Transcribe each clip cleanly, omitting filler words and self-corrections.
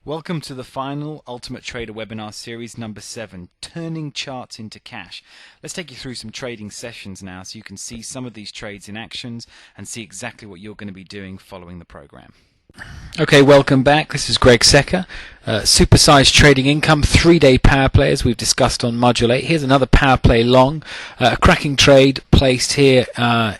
Welcome to the final Ultimate Trader webinar series number 7, Turning Charts into Cash. Let's take you through some trading sessions now so you can see some of these trades in actions and see exactly what you're going to be doing following the program. Okay, welcome back. This is Greg Secker. Supersized trading income, 3-day power play as we've discussed on Module 8. Here's another power play long, a cracking trade placed here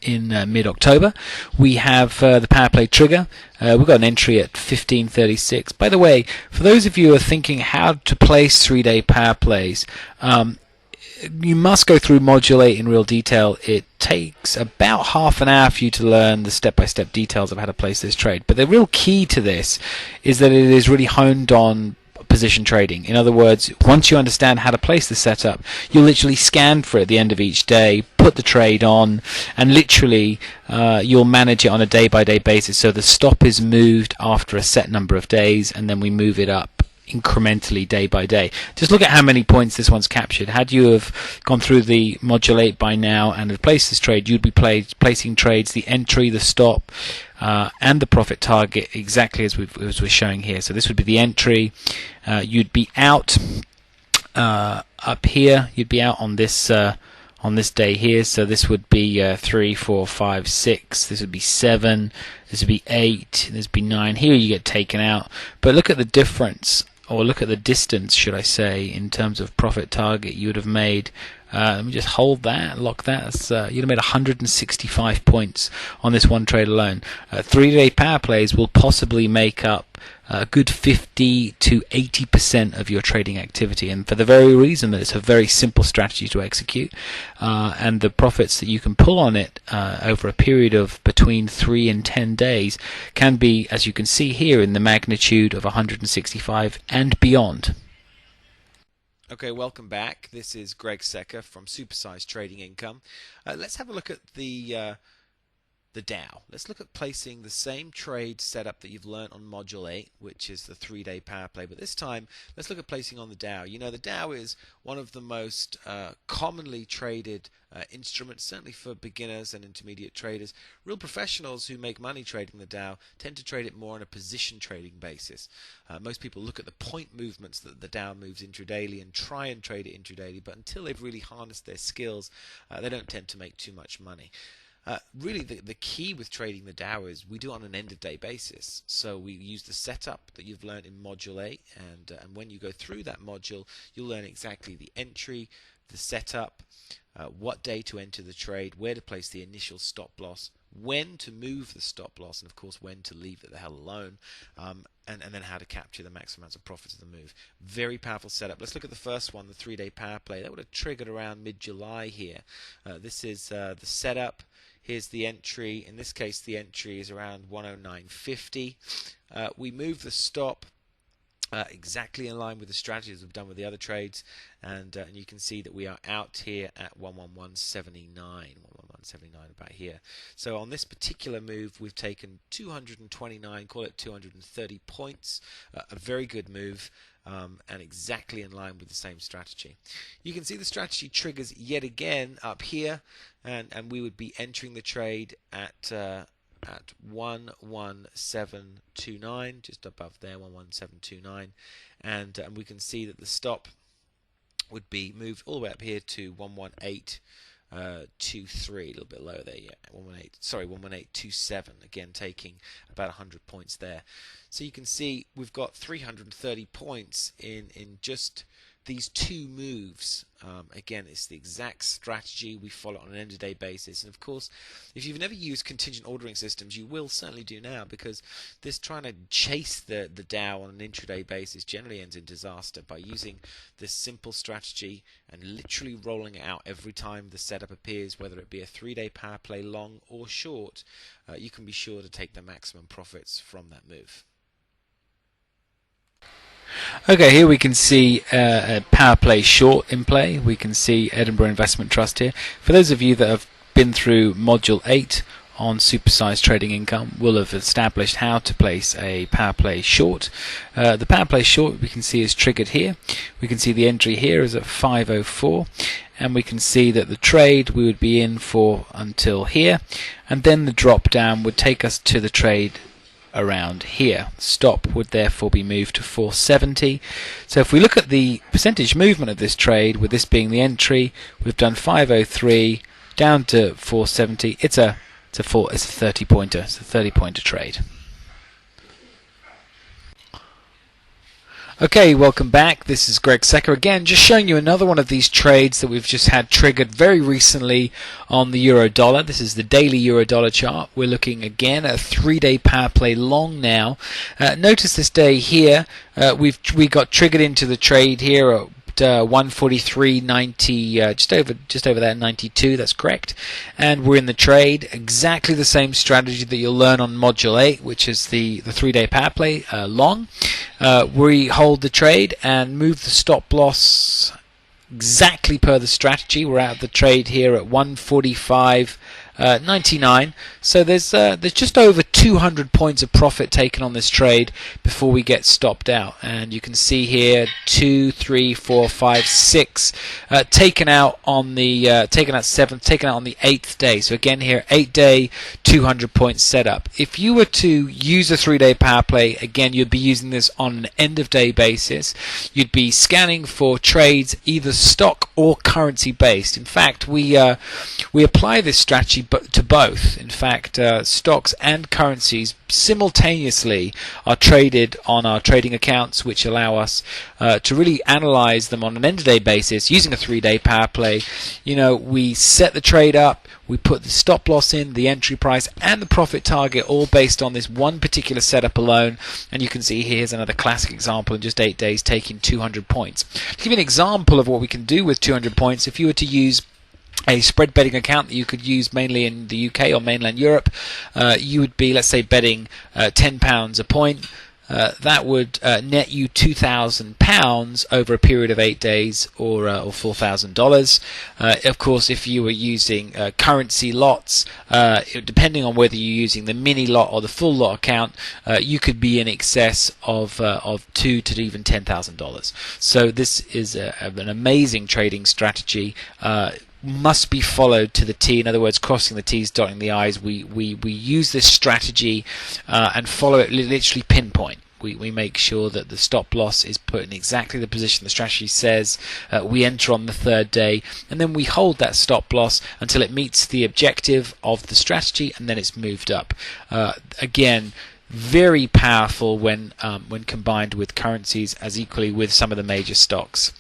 in mid-October. We have the power play trigger. We've got an entry at 15.36. By the way, for those of you who are thinking how to place 3-day power plays, you must go through Module 8 in real detail. It takes about half an hour for you to learn the step-by-step details of how to place this trade. But the real key to this is that it is really honed on position trading. In other words, once you understand how to place the setup, you'll literally scan for it at the end of each day, put the trade on, and literally you'll manage it on a day-by-day basis. So the stop is moved after a set number of days, and then we move it up incrementally day by day. Just look at how many points this one's captured. Had you have gone through the Module 8 by now and had placed this trade, you'd be placing trades, the entry, the stop, and the profit target exactly as we're showing here. So this would be the entry. You'd be out up here. You'd be out on this day here. So this would be 3, 4, 5, 6. This would be 7. This would be 8. This would be 9. Here you get taken out. But look at the difference, or look at the distance, should I say, in terms of profit target. You would have made, let me just hold that, lock that. You'd have made 165 points on this one trade alone. 3-day power plays will possibly make up a good 50 to 80% of your trading activity, and for the very reason that it's a very simple strategy to execute, and the profits that you can pull on it over a period of between 3 and 10 days can be, as you can see here, in the magnitude of 165 and beyond. Okay, welcome back. This is Greg Secker from Supersized Trading Income. Let's have a look at the Dow. Let's look at placing the same trade setup that you've learned on Module 8, which is the 3-day power play. But this time, let's look at placing on the Dow. You know, the Dow is one of the most commonly traded instruments, certainly for beginners and intermediate traders. Real professionals who make money trading the Dow tend to trade it more on a position trading basis. Most people look at the point movements that the Dow moves intraday and try and trade it intraday, but until they've really harnessed their skills, they don't tend to make too much money. Really, the key with trading the Dow is we do it on an end-of-day basis. So we use the setup that you've learned in Module 8, and when you go through that module, you'll learn exactly the entry, the setup, what day to enter the trade, where to place the initial stop loss, when to move the stop loss, and of course when to leave it the hell alone, and then how to capture the maximum amounts of profits of the move. Very powerful setup. Let's look at the first one, the 3-day power play. That would have triggered around mid-July here. This is the setup. Here's the entry. In this case, the entry is around 109.50. We move the stop exactly in line with the strategies we've done with the other trades, and you can see that we are out here at 111.79, 111.79 about here. So on this particular move, we've taken 229, call it 230 points, a very good move. And exactly in line with the same strategy. You can see the strategy triggers yet again up here, and we would be entering the trade at 11729, just above there, 11729, and we can see that the stop would be moved all the way up here to 118.23, a little bit lower there, yeah, 118.27, again taking about 100 points there. So you can see we've got 330 points in just these two moves. Again, it's the exact strategy we follow on an end-of-day basis. And of course, if you've never used contingent ordering systems, you will certainly do now, because this trying to chase the Dow on an intraday basis generally ends in disaster. By using this simple strategy and literally rolling it out every time the setup appears, whether it be a 3-day power play long or short, you can be sure to take the maximum profits from that move. Okay, here we can see a power play short in play. We can see Edinburgh Investment Trust here. For those of you that have been through Module 8 on Supersized Trading Income, will have established how to place a power play short. The power play short we can see is triggered here. We can see the entry here is at 5:04, and we can see that the trade we would be in for until here, and then the drop down would take us to the trade around here. Stop would therefore be moved to 470. So if we look at the percentage movement of this trade, with this being the entry, we've done 503 down to 470. It's a 30 pointer. It's a 30 pointer trade. Okay, welcome back. This is Greg Secker again, just showing you another one of these trades that we've just had triggered very recently on the euro dollar. This is the daily euro dollar chart. We're looking again at a 3-day power play long now. Notice this day here, we got triggered into the trade here at 143.90, just over there, 92. That's correct. And we're in the trade. Exactly the same strategy that you'll learn on Module 8, which is the 3-day power play long. We hold the trade and move the stop loss exactly per the strategy. We're out of the trade here at 145.99. So there's just over 200 points of profit taken on this trade before we get stopped out. And you can see here 2, 3, 4, 5, 6 taken out on the 7th, taken out on the 8th day. So again here 8-day 200 point setup. If you were to use a 3-day power play, again you'd be using this on an end of day basis. You'd be scanning for trades either stock or currency based. In fact, we apply this strategy to both. In fact, stocks and currencies simultaneously are traded on our trading accounts, which allow us to really analyze them on an end of day basis using a 3-day power play. You know, we set the trade up, we put the stop loss in, the entry price, and the profit target, all based on this one particular setup alone. And you can see here's another classic example in just 8 days taking 200 points. To give you an example of what we can do with 200 points, if you were to use a spread betting account that you could use mainly in the UK or mainland Europe, you would be, let's say, betting £10 a point. That would net you £2,000 over a period of 8 days, or $4,000. Of course, if you were using currency lots, depending on whether you're using the mini lot or the full lot account, you could be in excess of $2,000 to even $10,000. So this is an amazing trading strategy. Must be followed to the T. In other words, crossing the T's, dotting the I's. We use this strategy and follow it literally pinpoint. We make sure that the stop loss is put in exactly the position the strategy says. We enter on the 3rd day, and then we hold that stop loss until it meets the objective of the strategy, and then it's moved up. Again, very powerful when combined with currencies, as equally with some of the major stocks.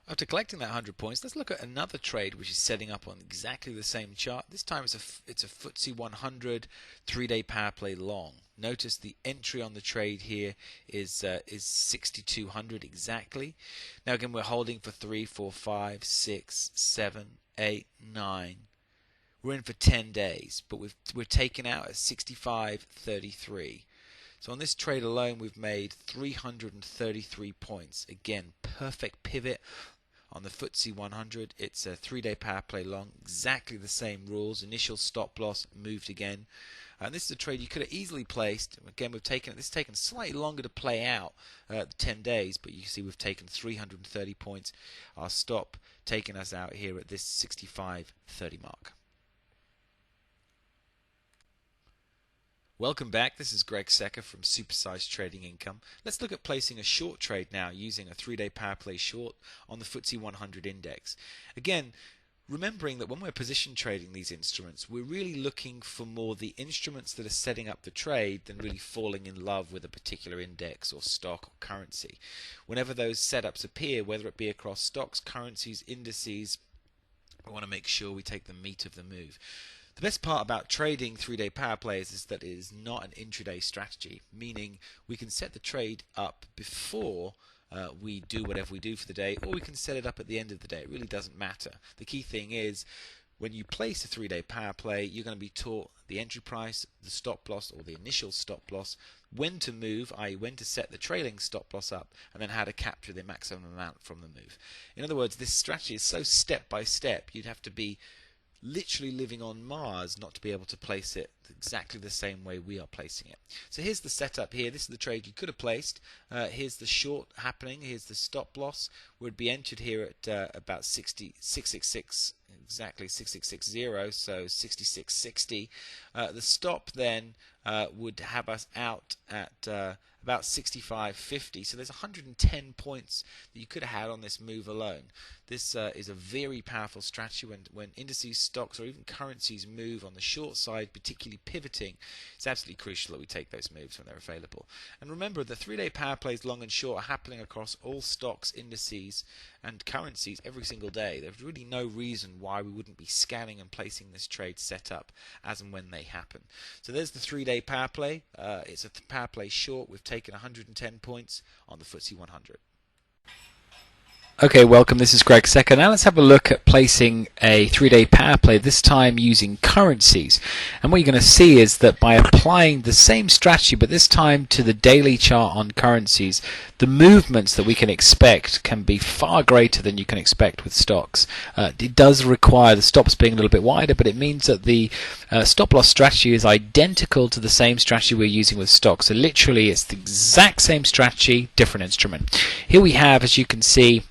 After collecting that 100 points, let's look at another trade which is setting up on exactly the same chart. This time it's a FTSE 100 3-day power play long. Notice the entry on the trade here is 6,200 exactly. Now again, we're holding for 3, 4, 5, 6, 7, 8, 9. We're in for 10 days, but we're taken out at 65.33. So on this trade alone, we've made 333 points. Again, perfect pivot. On the FTSE 100, it's a 3-day power play long, exactly the same rules. Initial stop loss, moved again. And this is a trade you could have easily placed. Again, this has taken slightly longer to play out, 10 days, but you can see we've taken 330 points. Our stop taking us out here at this 65.30 mark. Welcome back. This is Greg Secker from Supersized Trading Income. Let's look at placing a short trade now using a 3-day power play short on the FTSE 100 index. Again, remembering that when we're position trading these instruments, we're really looking for more the instruments that are setting up the trade than really falling in love with a particular index or stock or currency. Whenever those setups appear, whether it be across stocks, currencies, indices, we want to make sure we take the meat of the move. The best part about trading 3-day power plays is that it is not an intraday strategy, meaning we can set the trade up before we do whatever we do for the day, or we can set it up at the end of the day. It really doesn't matter. The key thing is, when you place a 3-day power play, you're going to be taught the entry price, the stop loss or the initial stop loss, when to move, i.e. when to set the trailing stop loss up, and then how to capture the maximum amount from the move. In other words, this strategy is so step by step, you'd have to be literally living on Mars not to be able to place it exactly the same way we are placing it. So here's the setup here. This is the trade you could have placed. Here's the short happening. Here's the stop loss. Would be entered here at about 666 exactly 6660, so 6660. The stop then would have us out at about 65.50, so there's 110 points that you could have had on this move alone. This is a very powerful strategy when indices, stocks, or even currencies move on the short side, particularly pivoting. It's absolutely crucial that we take those moves when they're available. And remember, the 3-day power plays long and short are happening across all stocks, indices, and currencies every single day. There's really no reason why we wouldn't be scanning and placing this trade set up as and when they happen. So there's the 3-day power play. It's a power play short. We've taken 110 points on the FTSE 100. Okay, welcome. This is Greg Secker. Now let's have a look at placing a 3-day power play, this time using currencies. And what you're going to see is that by applying the same strategy, but this time to the daily chart on currencies, the movements that we can expect can be far greater than you can expect with stocks. It does require the stops being a little bit wider, but it means that the stop loss strategy is identical to the same strategy we're using with stocks. So literally it's the exact same strategy, different instrument. Here we have, as you can see,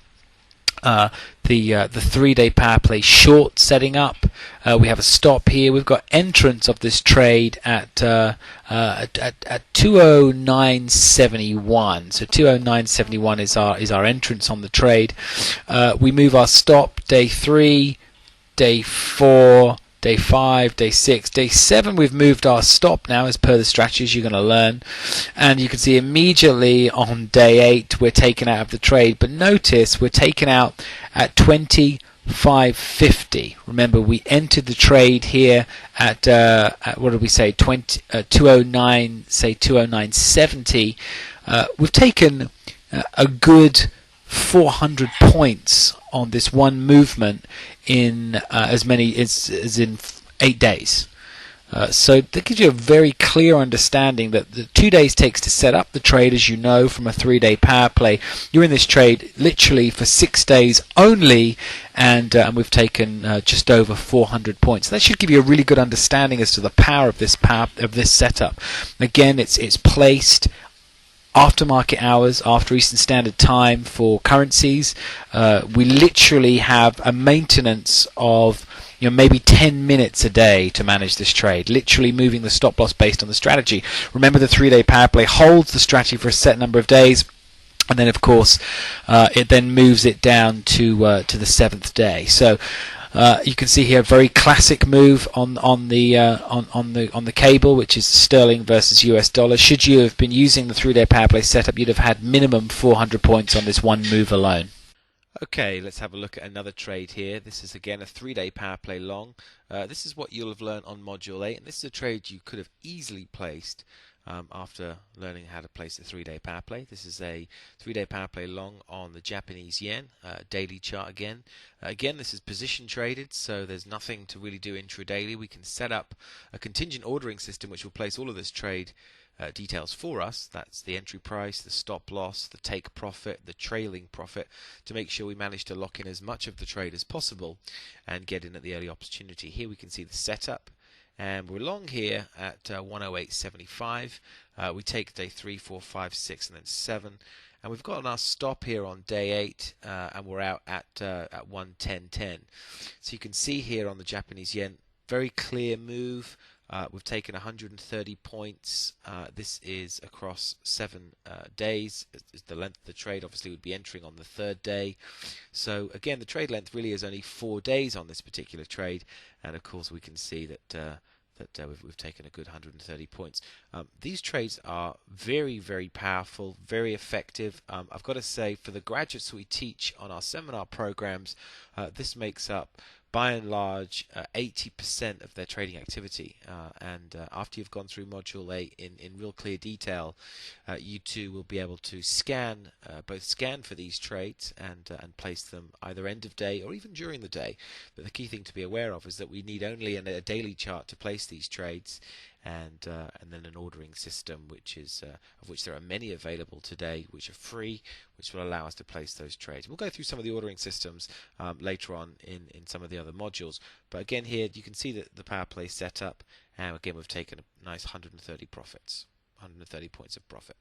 the 3-day power play short setting up. We have a stop here. We've got entrance of this trade at 209.71. So 209.71 is our entrance on the trade. We move our stop day 3, day 4, day 5, day 6, day 7. We've moved our stop now as per the strategies you're going to learn, and you can see immediately on day 8 we're taken out of the trade. But notice we're taken out at 25.50. Remember, we entered the trade here at what did we say, 209, say 209.70. We've taken a good 400 points on this one movement in as in 8 days. So that gives you a very clear understanding that the 2 days takes to set up the trade, as you know, from a 3-day power play. You're in this trade literally for 6 days only, and we've taken just over 400 points. That should give you a really good understanding as to the power of this setup. Again, it's placed after market hours, after Eastern Standard Time for currencies. We literally have a maintenance of maybe 10 minutes a day to manage this trade, literally moving the stop loss based on the strategy. Remember, the 3-day power play holds the strategy for a set number of days, and then of course it then moves it down to the 7th day. So you can see here a very classic move on the cable, which is sterling versus US dollar. Should you have been using the 3-day power play setup, you'd have had minimum 400 points on this one move alone. Okay, let's have a look at another trade here. This is again a 3-day power play long. This is what you'll have learned on Module 8, and this is a trade you could have easily placed after learning how to place a 3-day power play. This is a 3-day power play long on the Japanese yen, daily chart again. Again, this is position traded, so there's nothing to really do intradaily. We can set up a contingent ordering system which will place all of this trade details for us. That's the entry price, the stop loss, the take profit, the trailing profit, to make sure we manage to lock in as much of the trade as possible and get in at the early opportunity. Here we can see the setup, and we're long here at 108.75. We take day 3, 4, 5, 6, and then 7. And we've got our stop here on day 8, and we're out at 110.10. So you can see here on the Japanese yen, very clear move. We've taken 130 points. This is across 7 days. It's the length of the trade. Obviously, would be entering on the 3rd day. So again, the trade length really is only 4 days on this particular trade, and of course we can see that we've taken a good 130 points. These trades are very, very powerful, very effective. I've got to say, for the graduates we teach on our seminar programs, this makes up by and large 80% of their trading activity, and after you've gone through Module 8 in real clear detail, you too will be able to both scan for these trades and place them either end of day or even during the day. But the key thing to be aware of is that we need only a daily chart to place these trades, and then an ordering system, of which there are many available today, which are free, which will allow us to place those trades. We'll go through some of the ordering systems later on in some of the other modules. But again, here you can see the power play setup, and again we've taken a nice 130 points of profit.